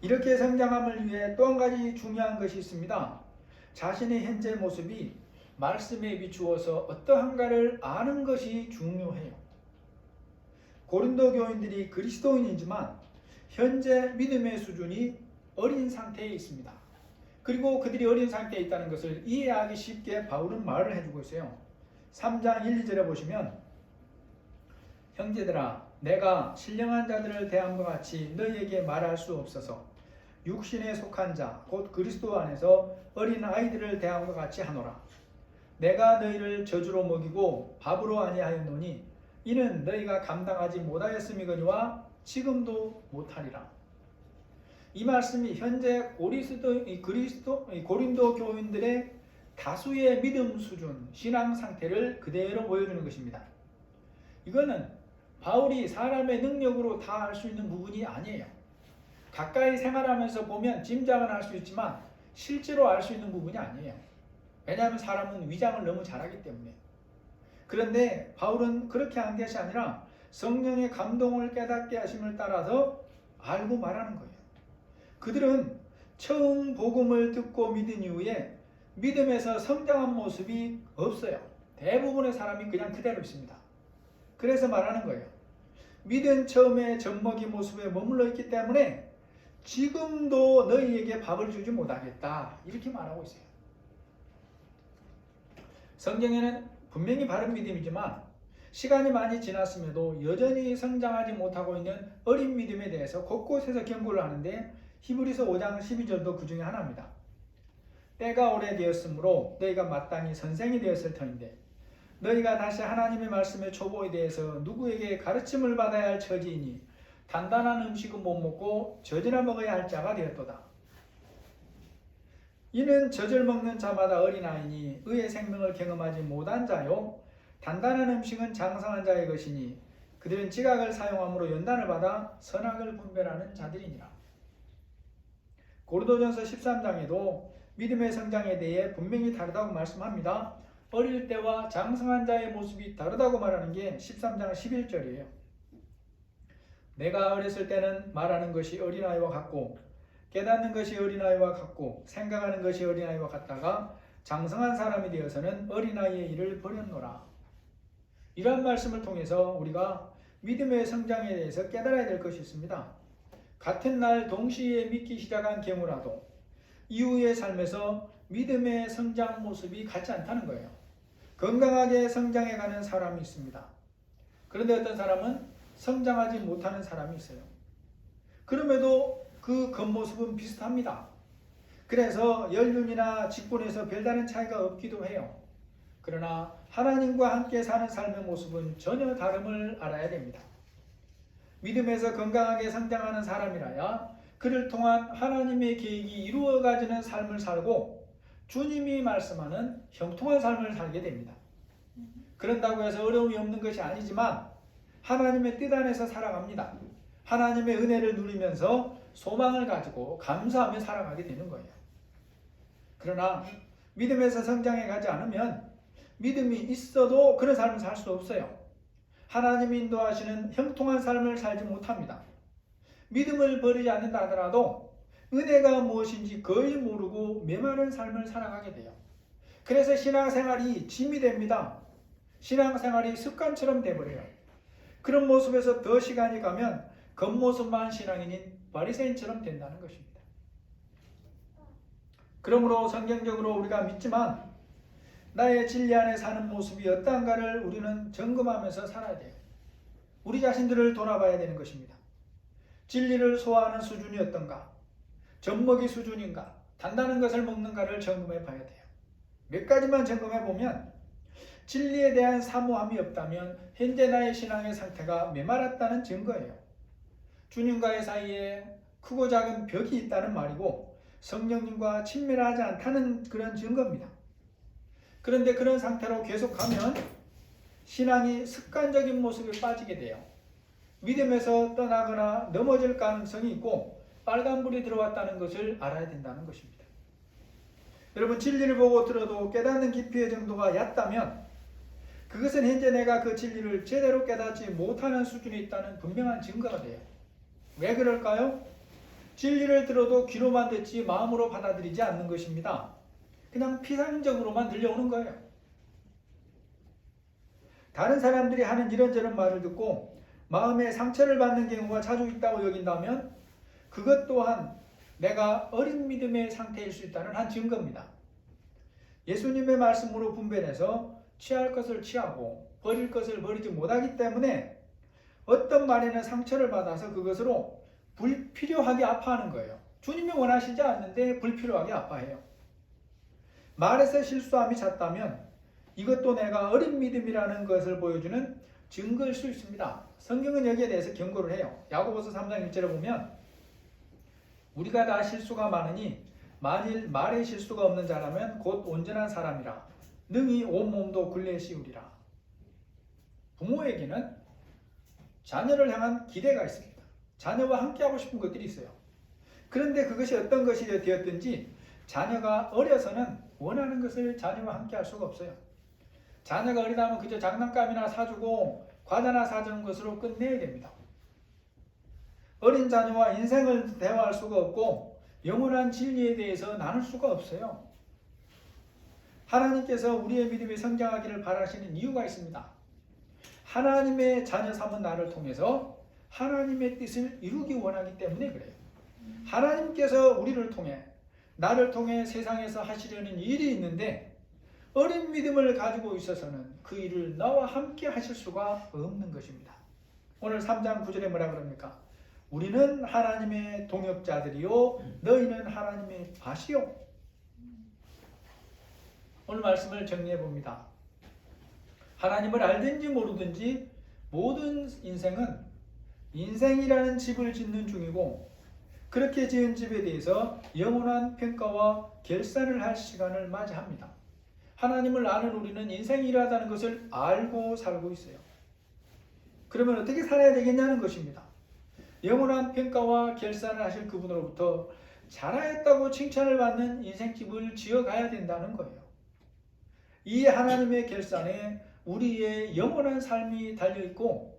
이렇게 성장함을 위해 또 한 가지 중요한 것이 있습니다. 자신의 현재 모습이 말씀에 비추어서 어떠한가를 아는 것이 중요해요. 고린도 교인들이 그리스도인이지만 현재 믿음의 수준이 어린 상태에 있습니다. 그리고 그들이 어린 상태에 있다는 것을 이해하기 쉽게 바울은 말을 해주고 있어요. 3장 1, 2절에 보시면 형제들아 내가 신령한 자들을 대함과 같이 너희에게 말할 수 없어서 육신에 속한 자 곧 그리스도 안에서 어린 아이들을 대함과 같이 하노라. 내가 너희를 저주로 먹이고 밥으로 아니하였노니 이는 너희가 감당하지 못하였음이거니와 지금도 못하리라. 이 말씀이 현재 고린도 교인들의 다수의 믿음 수준, 신앙 상태를 그대로 보여주는 것입니다. 이거는 바울이 사람의 능력으로 다 알 수 있는 부분이 아니에요. 가까이 생활하면서 보면 짐작은 할 수 있지만 실제로 알 수 있는 부분이 아니에요. 왜냐하면 사람은 위장을 너무 잘하기 때문에. 그런데 바울은 그렇게 한 것이 아니라 성령의 감동을 깨닫게 하심을 따라서 알고 말하는 거예요. 그들은 처음 복음을 듣고 믿은 이후에 믿음에서 성장한 모습이 없어요. 대부분의 사람이 그냥 그대로 있습니다. 그래서 말하는 거예요. 믿은 처음의 젖먹이 모습에 머물러 있기 때문에 지금도 너희에게 밥을 주지 못하겠다. 이렇게 말하고 있어요. 성경에는 분명히 바른 믿음이지만 시간이 많이 지났음에도 여전히 성장하지 못하고 있는 어린 믿음에 대해서 곳곳에서 경고를 하는데 히브리서 5장 12절도 그 중에 하나입니다. 때가 오래되었으므로 너희가 마땅히 선생이 되었을 터인데 너희가 다시 하나님의 말씀의 초보에 대해서 누구에게 가르침을 받아야 할 처지이니 단단한 음식은 못 먹고 젖이나 먹어야 할 자가 되었도다. 이는 젖을 먹는 자마다 어린아이니 의의 생명을 경험하지 못한 자요 단단한 음식은 장성한 자의 것이니 그들은 지각을 사용함으로 연단을 받아 선악을 분별하는 자들이니라. 고린도전서 13장에도 믿음의 성장에 대해 분명히 다르다고 말씀합니다. 어릴 때와 장성한 자의 모습이 다르다고 말하는 게 13장 11절이에요. 내가 어렸을 때는 말하는 것이 어린아이와 같고 깨닫는 것이 어린아이와 같고 생각하는 것이 어린아이와 같다가 장성한 사람이 되어서는 어린아이의 일을 버렸노라. 이러한 말씀을 통해서 우리가 믿음의 성장에 대해서 깨달아야 될 것이 있습니다. 같은 날 동시에 믿기 시작한 경우라도 이후의 삶에서 믿음의 성장 모습이 같지 않다는 거예요. 건강하게 성장해가는 사람이 있습니다. 그런데 어떤 사람은 성장하지 못하는 사람이 있어요. 그럼에도 그 겉모습은 비슷합니다. 그래서 연륜이나 직분에서 별다른 차이가 없기도 해요. 그러나 하나님과 함께 사는 삶의 모습은 전혀 다름을 알아야 됩니다. 믿음에서 건강하게 성장하는 사람이라야 그를 통한 하나님의 계획이 이루어가지는 삶을 살고 주님이 말씀하는 형통한 삶을 살게 됩니다. 그런다고 해서 어려움이 없는 것이 아니지만 하나님의 뜻 안에서 살아갑니다. 하나님의 은혜를 누리면서 소망을 가지고 감사하며 살아가게 되는 거예요. 그러나 믿음에서 성장해 가지 않으면 믿음이 있어도 그런 삶을 살 수 없어요. 하나님이 인도하시는 형통한 삶을 살지 못합니다. 믿음을 버리지 않는다 하더라도 은혜가 무엇인지 거의 모르고 메마른 삶을 살아가게 돼요. 그래서 신앙생활이 짐이 됩니다. 신앙생활이 습관처럼 돼버려요. 그런 모습에서 더 시간이 가면 겉모습만 신앙인인 바리새인처럼 된다는 것입니다. 그러므로 성경적으로 우리가 믿지만 나의 진리 안에 사는 모습이 어떠한가를 우리는 점검하면서 살아야 돼요. 우리 자신들을 돌아봐야 되는 것입니다. 진리를 소화하는 수준이 어떤가? 젖먹이 수준인가? 단단한 것을 먹는가를 점검해 봐야 돼요. 몇 가지만 점검해 보면 진리에 대한 사모함이 없다면 현재 나의 신앙의 상태가 메말랐다는 증거예요. 주님과의 사이에 크고 작은 벽이 있다는 말이고 성령님과 친밀하지 않다는 그런 증거입니다. 그런데 그런 상태로 계속 가면 신앙이 습관적인 모습에 빠지게 돼요. 믿음에서 떠나거나 넘어질 가능성이 있고 빨간불이 들어왔다는 것을 알아야 된다는 것입니다. 여러분, 진리를 보고 들어도 깨닫는 깊이의 정도가 얕다면 그것은 현재 내가 그 진리를 제대로 깨닫지 못하는 수준에 있다는 분명한 증거가 돼요. 왜 그럴까요? 진리를 들어도 귀로만 듣지 마음으로 받아들이지 않는 것입니다. 그냥 피상적으로만 들려오는 거예요. 다른 사람들이 하는 이런저런 말을 듣고 마음에 상처를 받는 경우가 자주 있다고 여긴다면 그것 또한 내가 어린 믿음의 상태일 수 있다는 한 증거입니다. 예수님의 말씀으로 분별해서 취할 것을 취하고 버릴 것을 버리지 못하기 때문에 어떤 말에는 상처를 받아서 그것으로 불필요하게 아파하는 거예요. 주님이 원하시지 않는데 불필요하게 아파해요. 말에서 실수함이 잦다면 이것도 내가 어린 믿음이라는 것을 보여주는 증거일 수 있습니다. 성경은 여기에 대해서 경고를 해요. 야고보서 3장 1절에 보면 우리가 다 실수가 많으니 만일 말에 실수가 없는 자라면 곧 온전한 사람이라 능히 온몸도 굴레 씌우리라. 부모에게는 자녀를 향한 기대가 있습니다. 자녀와 함께 하고 싶은 것들이 있어요. 그런데 그것이 어떤 것이 되었든지 자녀가 어려서는 원하는 것을 자녀와 함께 할 수가 없어요. 자녀가 어리다 하면 그저 장난감이나 사주고 과자나 사주는 것으로 끝내야 됩니다. 어린 자녀와 인생을 대화할 수가 없고 영원한 진리에 대해서 나눌 수가 없어요. 하나님께서 우리의 믿음이 성장하기를 바라시는 이유가 있습니다. 하나님의 자녀 삼은 나를 통해서 하나님의 뜻을 이루기 원하기 때문에 그래요. 하나님께서 우리를 통해 나를 통해 세상에서 하시려는 일이 있는데 어린 믿음을 가지고 있어서는 그 일을 나와 함께 하실 수가 없는 것입니다. 오늘 3장 9절에 뭐라 그럽니까? 우리는 하나님의 동역자들이요 너희는 하나님의 밭이요. 오늘 말씀을 정리해 봅니다. 하나님을 알든지 모르든지 모든 인생은 인생이라는 집을 짓는 중이고 그렇게 지은 집에 대해서 영원한 평가와 결산을 할 시간을 맞이합니다. 하나님을 아는 우리는 인생이 이러하다는 것을 알고 살고 있어요. 그러면 어떻게 살아야 되겠냐는 것입니다. 영원한 평가와 결산을 하실 그분으로부터 잘하였다고 칭찬을 받는 인생집을 지어가야 된다는 거예요. 이 하나님의 결산에 우리의 영원한 삶이 달려있고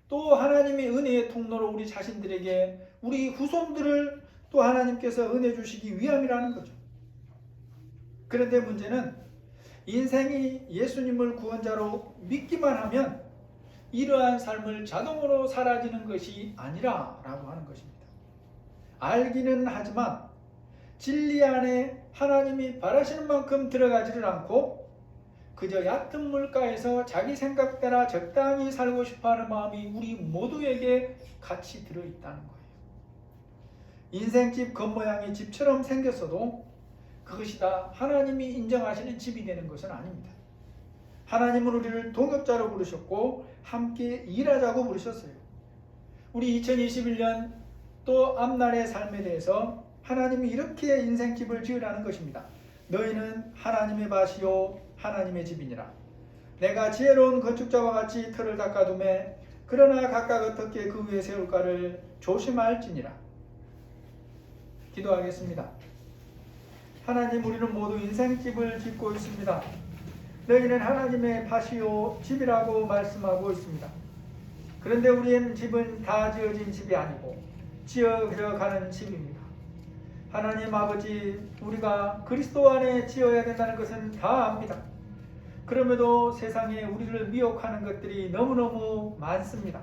또 하나님의 은혜의 통로로 우리 자신들에게 우리 후손들을 또 하나님께서 은혜 주시기 위함이라는 거죠. 그런데 문제는 인생이 예수님을 구원자로 믿기만 하면 이러한 삶을 자동으로 사라지는 것이 아니라 라고 하는 것입니다. 알기는 하지만 진리 안에 하나님이 바라시는 만큼 들어가지를 않고 그저 얕은 물가에서 자기 생각대로 적당히 살고 싶어하는 마음이 우리 모두에게 같이 들어있다는 거예요. 인생집 겉모양이 집처럼 생겼어도 그것이 다 하나님이 인정하시는 집이 되는 것은 아닙니다. 하나님은 우리를 동역자로 부르셨고 함께 일하자고 부르셨어요. 우리 2021년 또 앞날의 삶에 대해서 하나님이 이렇게 인생집을 지으라는 것입니다. 너희는 하나님의 밭이요 하나님의 집이니라. 내가 지혜로운 건축자와 같이 틀을 닦아두매 그러나 각각 어떻게 그 위에 세울까를 조심할지니라. 기도하겠습니다. 하나님, 우리는 모두 인생집을 짓고 있습니다. 너희는 하나님의 밭이요 집이라고 말씀하고 있습니다. 그런데 우리의 집은 다 지어진 집이 아니고 지어가는 집입니다. 하나님 아버지, 우리가 그리스도 안에 지어야 된다는 것은 다 압니다. 그럼에도 세상에 우리를 미혹하는 것들이 너무너무 많습니다.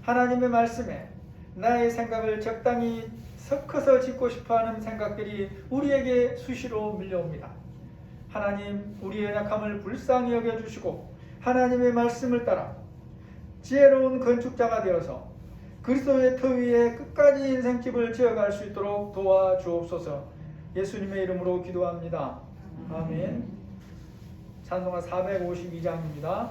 하나님의 말씀에 나의 생각을 적당히 섞어서 짓고 싶어하는 생각들이 우리에게 수시로 밀려옵니다. 하나님, 우리의 약함을 불쌍히 여겨주시고 하나님의 말씀을 따라 지혜로운 건축자가 되어서 그리스도의 터 위에 끝까지 인생집을 지어갈 수 있도록 도와주옵소서. 예수님의 이름으로 기도합니다. 아멘. 찬송가 452장입니다.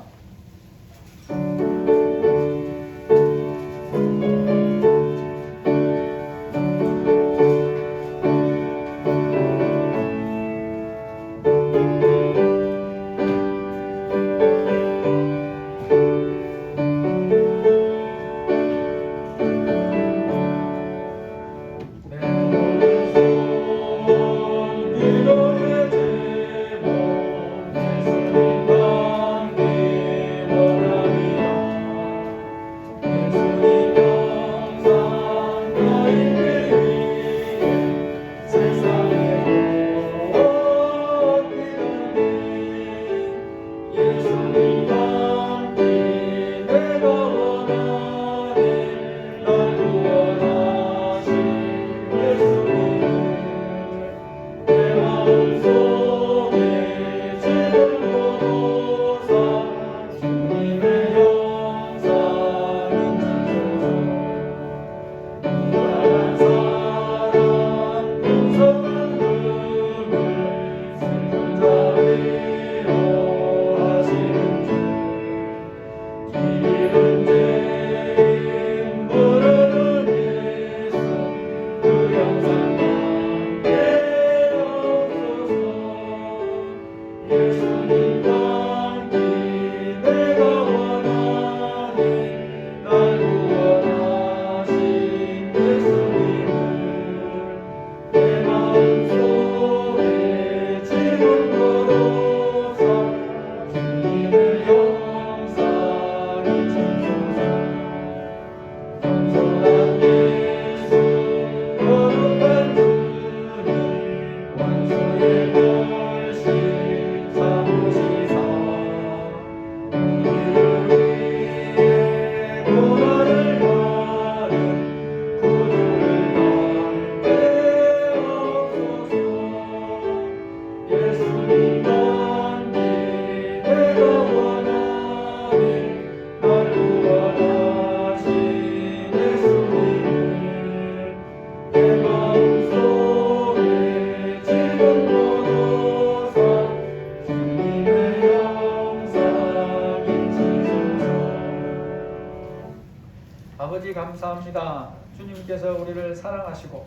감사합니다. 주님께서 우리를 사랑하시고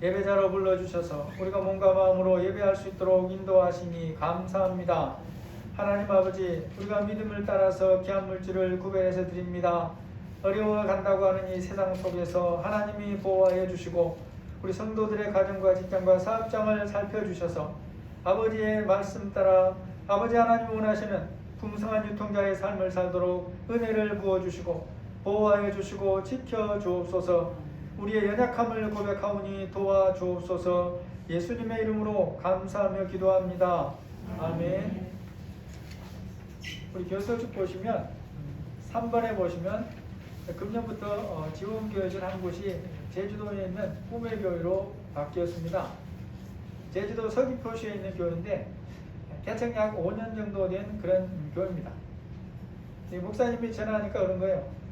예배자로 불러주셔서 우리가 몸과 마음으로 예배할 수 있도록 인도하시니 감사합니다. 하나님 아버지, 우리가 믿음을 따라서 귀한 물질을 구별해서 드립니다. 어려워간다고 하는 이 세상 속에서 하나님이 보호하여 주시고 우리 성도들의 가정과 직장과 사업장을 살펴주셔서 아버지의 말씀 따라 아버지 하나님 원하시는 풍성한 유통자의 삶을 살도록 은혜를 부어주시고 보호하여 주시고 지켜주옵소서. 우리의 연약함을 고백하오니 도와주옵소서. 예수님의 이름으로 감사하며 기도합니다. 아멘. 우리 교서집 보시면 3번에 보시면 금년부터 지원교회를 한 곳이 제주도에 있는 꿈의 교회로 바뀌었습니다. 제주도 서귀포시에 있는 교회인데 개척 약 5년 정도 된 그런 교회입니다. 목사님이 전화하니까 그런 거예요.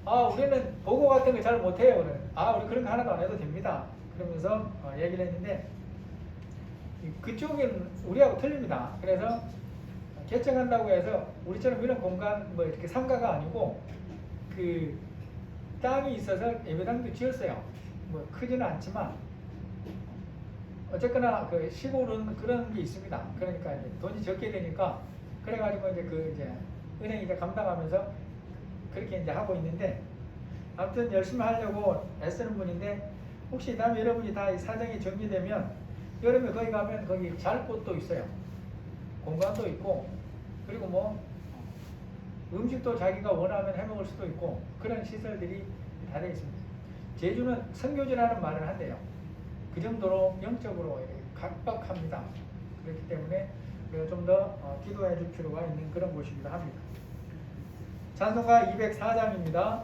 우리는 보고 같은 거 잘 못해요. 우리 그런 거 하나도 안 해도 됩니다. 그러면서 얘기를 했는데 그쪽은 우리하고 틀립니다. 그래서 개척한다고 해서 우리처럼 이런 공간 뭐 이렇게 상가가 아니고 그 땅이 있어서 예배당도 지었어요. 뭐 크지는 않지만 어쨌거나 그 시골은 그런 게 있습니다. 그러니까 이제 돈이 적게 되니까 그래가지고 이제 은행이 이제 감당하면서 그렇게 이제 하고 있는데 아무튼 열심히 하려고 애쓰는 분인데 혹시 다음에 여러분이 다 이 사정이 정리되면 여름에 거기 가면 거기 잘 곳도 있어요. 공간도 있고 그리고 뭐 음식도 자기가 원하면 해먹을 수도 있고 그런 시설들이 다 되어 있습니다. 제주는 선교지라는 말을 한대요. 그 정도로 영적으로 각박합니다. 그렇기 때문에 우리가 좀 더 기도해 줄 필요가 있는 그런 곳이기도 합니다. 찬송가 204장입니다.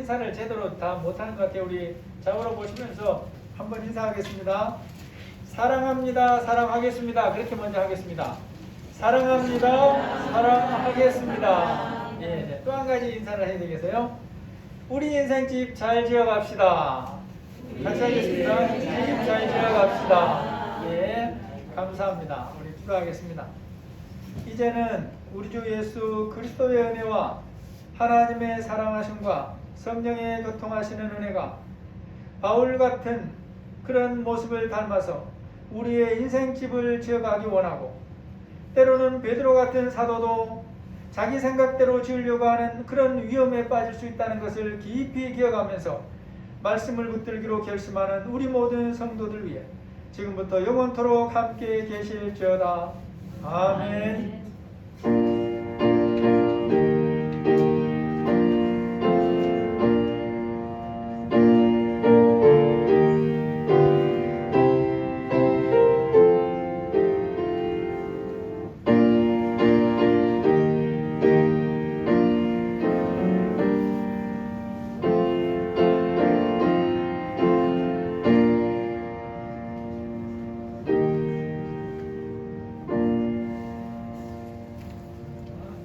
인사를 제대로 다 못하는 것 같아요. 우리 좌우로 보시면서 한번 인사하겠습니다. 사랑합니다. 사랑하겠습니다. 그렇게 먼저 하겠습니다. 사랑합니다. 사랑하겠습니다. 예, 또 한 가지 인사를 해야 되겠어요. 우리 인생집 잘 지어갑시다. 같이 하겠습니다. 집 잘 지어갑시다. 예, 감사합니다. 우리 기도하겠습니다. 이제는 우리 주 예수 그리스도의 은혜와 하나님의 사랑하심과 성령의 교통하시는 은혜가 바울 같은 그런 모습을 닮아서 우리의 인생집을 지어가기 원하고, 때로는 베드로 같은 사도도 자기 생각대로 지으려고 하는 그런 위험에 빠질 수 있다는 것을 깊이 기억하면서 말씀을 붙들기로 결심하는 우리 모든 성도들 위해 지금부터 영원토록 함께 계실지어다. 아멘.